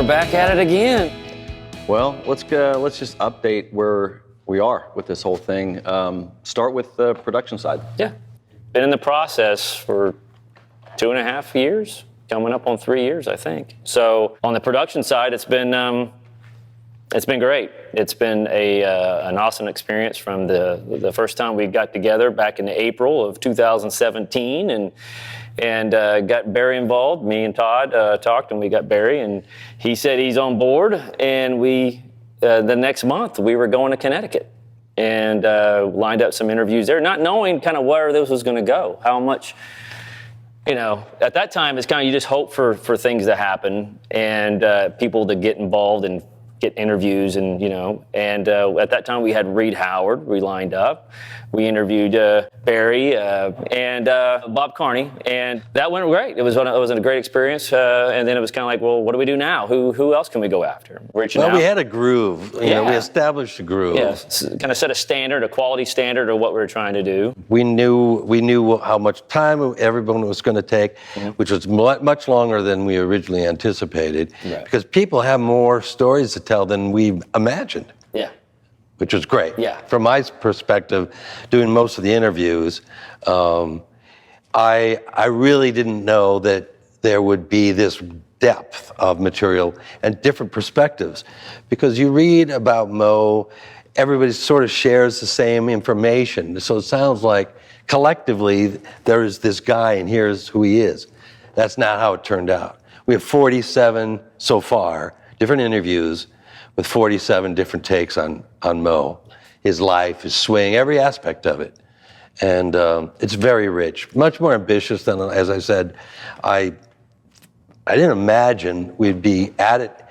back at it again. Well, let's just update where we are with this whole thing. Start with the production side. Yeah, been in the process for 2.5 years, coming up on 3 years, I think. So on the production side, it's been great. It's been an awesome experience from the first time we got together back in April of 2017, and got Barry involved. Me and Todd talked, and we got Barry, and he said he's on board. And we, the next month, we were going to Connecticut and lined up some interviews there, not knowing kind of where this was going to go, how much. At that time, it's kind of you just hope for things to happen and people to get involved and get interviews and at that time we had Reed Howard. We lined up. We interviewed Barry and Bob Carney, and that went great. It was a great experience. And then it was kind of like, well, what do we do now? Who else can we go after? Reaching out. We had a groove. We established a groove. Yeah, kind of set a standard, a quality standard of what we were trying to do. We knew how much time everyone was going to take, which was much longer than we originally anticipated, because people have more stories to tell than we imagined. Yeah. Which was great. Yeah. From my perspective, doing most of the interviews, I really didn't know that there would be this depth of material and different perspectives. Because you read about Moe, everybody sort of shares the same information. So it sounds like collectively there is this guy and here's who he is. That's not how it turned out. We have 47 so far, different interviews, with 47 different takes on Moe, his life, his swing, every aspect of it. And it's very rich, much more ambitious than, as I said, I didn't imagine we'd be at it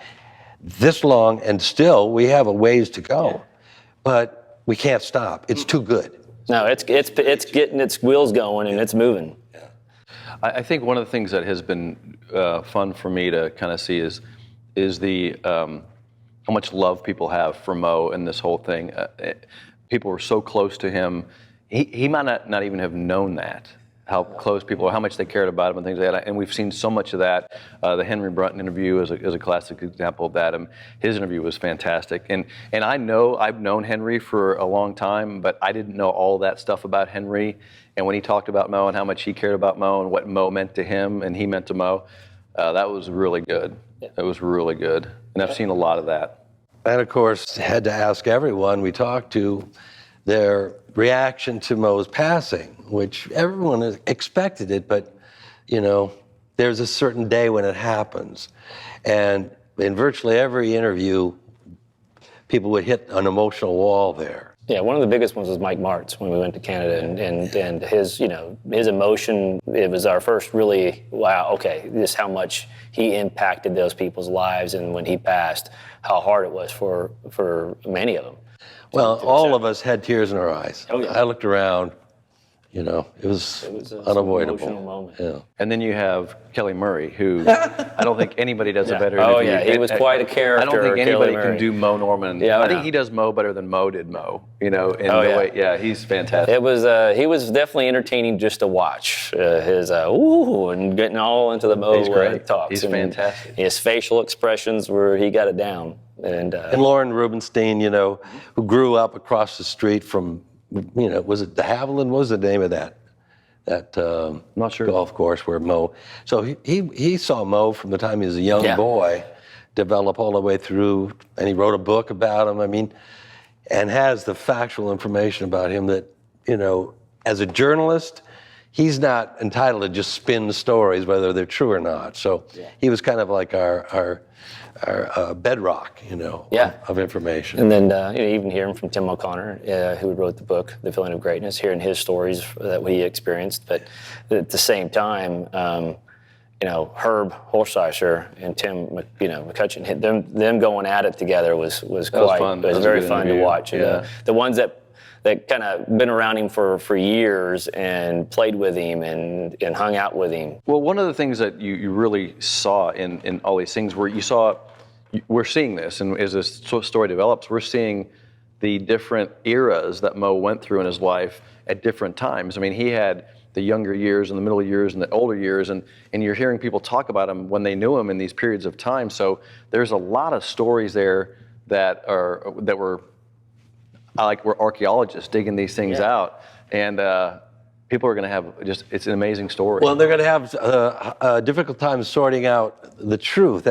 this long, and still we have a ways to go. But we can't stop. It's too good. No, it's getting its wheels going and it's moving. Yeah. I think one of the things that has been fun for me to kind of see is the how much love people have for Moe and this whole thing. People were so close to him. He might not even have known that, how close people are, how much they cared about him and things like that. And we've seen so much of that. The Henry Brunton interview is a classic example of that. His interview was fantastic. And I've known Henry for a long time, but I didn't know all that stuff about Henry. And when he talked about Moe and how much he cared about Moe and what Moe meant to him and he meant to Moe, that was really good. Yeah. It was really good. And I've seen a lot of that. And of course, had to ask everyone we talked to their reaction to Moe's passing, which everyone expected it, but there's a certain day when it happens. And in virtually every interview, people would hit an emotional wall there. Yeah, one of the biggest ones was Mike Martz when we went to Canada, and his his emotion. It was our first really wow. Okay, this is how much he impacted those people's lives, and when he passed, how hard it was for many of them. Well, all of us had tears in our eyes. Oh, yeah. I looked around. It was unavoidable. An emotional moment. Yeah. And then you have Kelly Murray, who I don't think anybody does a better interview. Oh yeah, he was quite a character. I don't think anybody Kelly can do Moe Norman. Yeah, I think he does Moe better than Moe did Moe. He's fantastic. It was he was definitely entertaining just to watch. His and getting all into the Moe talks. He's fantastic. His facial expressions he got it down. And Lauren Rubenstein, who grew up across the street from, was it de Havilland? What was the name of that not sure. golf course where Moe? So he saw Moe from the time he was a young boy, develop all the way through, and he wrote a book about him. And has the factual information about him that, as a journalist, he's not entitled to just spin stories, whether they're true or not. So he was kind of like our bedrock, of information. And then even hearing from Tim O'Connor, who wrote the book, The Feeling of Greatness, hearing his stories that we experienced. But at the same time, Herb Holzheiser and Tim, McCutcheon, them going at it together was quite fun. It was very fun to watch. Yeah. The ones that kind of been around him for years and played with him and hung out with him. Well, one of the things that you really saw in all these things where we're seeing this, and as this story develops, we're seeing the different eras that Moe went through in his life at different times. He had the younger years and the middle years and the older years, and you're hearing people talk about him when they knew him in these periods of time. So there's a lot of stories there that were archaeologists digging these things out, and people are going to have it's an amazing story. Well, they're going to have a difficult time sorting out the truth,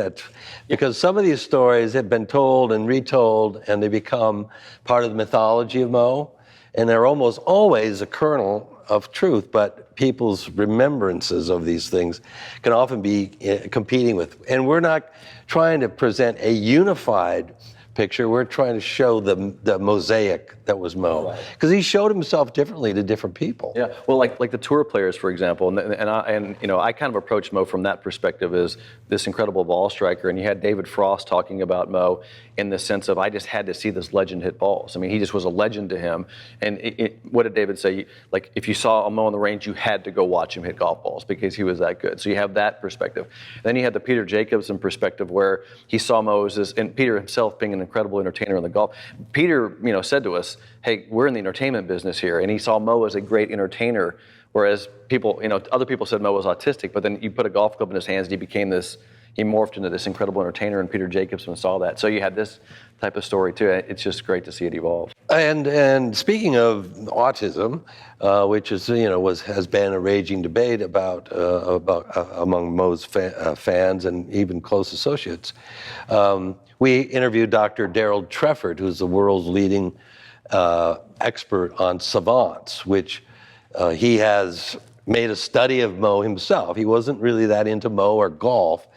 because some of these stories have been told and retold, and they become part of the mythology of Moe, and they're almost always a kernel of truth, but people's remembrances of these things can often be competing with. And we're not trying to present a unified picture. We're trying to show the mosaic that was Moe, because he showed himself differently to different people. Yeah, well, like the tour players, for example, and I kind of approached Moe from that perspective as this incredible ball striker, and you had David Frost talking about Moe in the sense of, I just had to see this legend hit balls. I mean, he just was a legend to him. And what did David say? Like, if you saw a Moe on the range, you had to go watch him hit golf balls because he was that good. So you have that perspective. Then you had the Peter Jacobsen perspective, where he saw Moe as this, and Peter himself being an incredible entertainer in the golf. Peter, said to us, hey, we're in the entertainment business here. And he saw Moe as a great entertainer, whereas people, other people said Moe was autistic, but then you put a golf club in his hands and he morphed into this incredible entertainer, and Peter Jacobsen saw that. So you had this type of story too. It's just great to see it evolve. And speaking of autism, which is has been a raging debate about among Moe's fans and even close associates, we interviewed Dr. Daryl Trefford, who's the world's leading expert on savants, which he has made a study of Moe himself. He wasn't really that into Moe or golf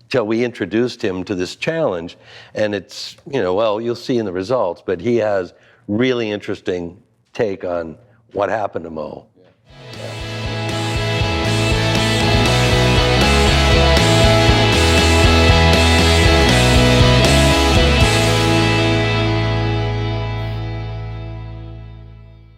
till we introduced him to this challenge. And it's, you'll see in the results, but he has really interesting take on what happened to Moe.